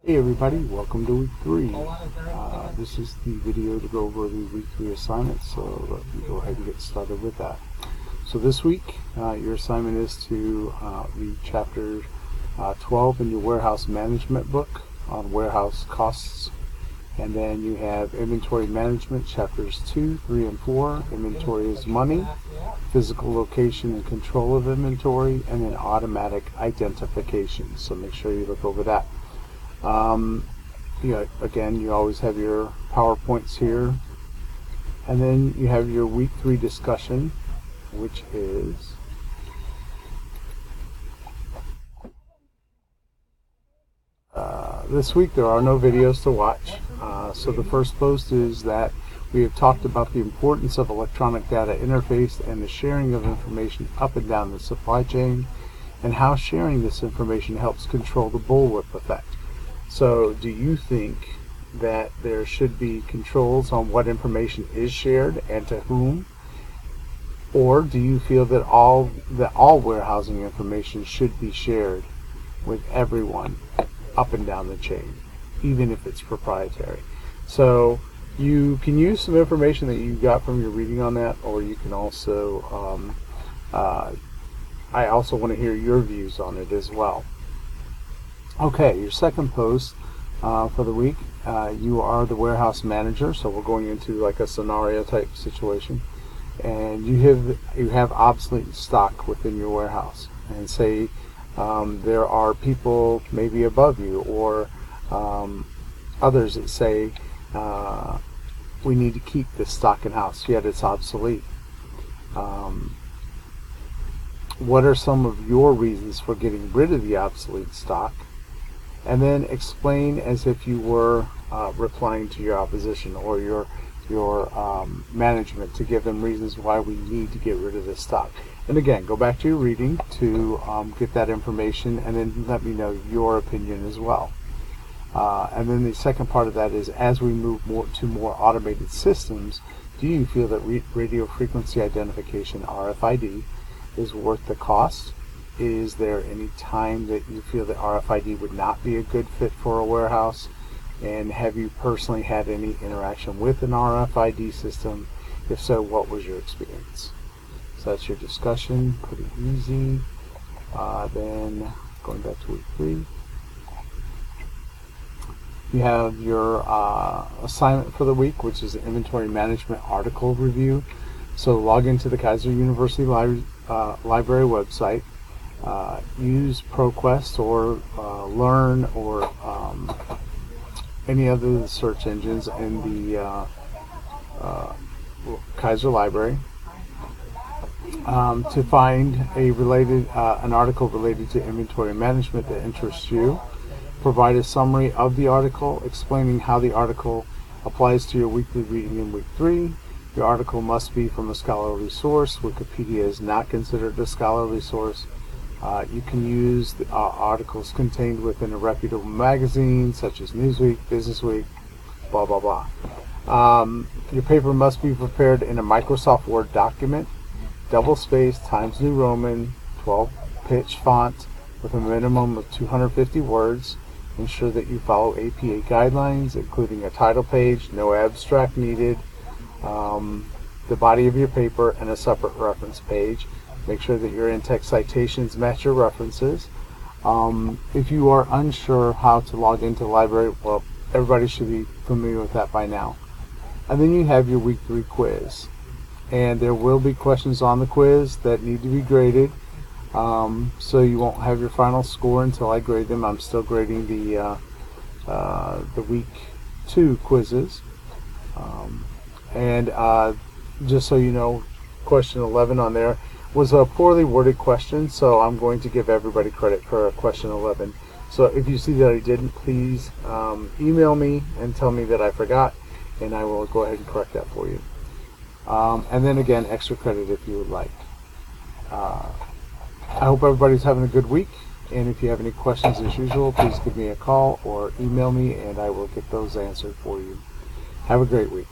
Hey everybody, welcome to week 3. This is the video to go over the week 3 assignment, so let me go ahead and get started with that. So this week, your assignment is to read chapter 12 in your warehouse management book on warehouse costs. And then you have inventory management, chapters 2, 3, and 4. Inventory is money, physical location and control of inventory, and then automatic identification. So make sure you look over that. Again, you always have your PowerPoints here. And then you have your week 3 discussion, which is this week there are no videos to watch. So the first post is that we have talked about the importance of electronic data interface and the sharing of information up and down the supply chain, and how sharing this information helps control the bullwhip effect. So do you think that there should be controls on what information is shared and to whom? Or do you feel that all warehousing information should be shared with everyone up and down the chain, even if it's proprietary? So you can use some information that you got from your reading on that, or you can also, I also want to hear your views on it as well. Okay, your second post for the week, you are the warehouse manager, so we're going into like a scenario type situation, and you have obsolete stock within your warehouse, and say there are people maybe above you or others that say we need to keep this stock in house, yet it's obsolete. What are some of your reasons for getting rid of the obsolete stock? And then explain as if you were replying to your opposition or your management, to give them reasons why we need to get rid of this stock. And again, go back to your reading to get that information, and then let me know your opinion as well. And then the second part of that is, as we move to more automated systems, do you feel that radio frequency identification, RFID, is worth the cost? Is there any time that you feel that RFID would not be a good fit for a warehouse? And have you personally had any interaction with an RFID system? If so, what was your experience? So that's your discussion, pretty easy. Then going back to week 3, you have your assignment for the week, which is an inventory management article review. So log into the Kaiser University Library website. Use ProQuest or Learn or any other search engines in the Kaiser Library to find an article related to inventory management that interests you. Provide a summary of the article explaining how the article applies to your weekly reading in week 3. Your article must be from a scholarly source. Wikipedia is not considered a scholarly source. You can use the articles contained within a reputable magazine such as Newsweek, Businessweek, blah blah blah. Your paper must be prepared in a Microsoft Word document, double-spaced, Times New Roman, 12-pitch font with a minimum of 250 words. Ensure that you follow APA guidelines, including a title page, no abstract needed, the body of your paper, and a separate reference page. Make sure that your in-text citations match your references. If you are unsure how to log into the library, well, everybody should be familiar with that by now. And then you have your week 3 quiz. And there will be questions on the quiz that need to be graded. So you won't have your final score until I grade them. I'm still grading the week 2 quizzes. Just so you know, question 11 on there was a poorly worded question, so I'm going to give everybody credit for question 11. So if you see that I didn't, please email me and tell me that I forgot, and I will go ahead and correct that for you. And then again, extra credit if you would like. I hope everybody's having a good week, and if you have any questions as usual, please give me a call or email me, and I will get those answered for you. Have a great week.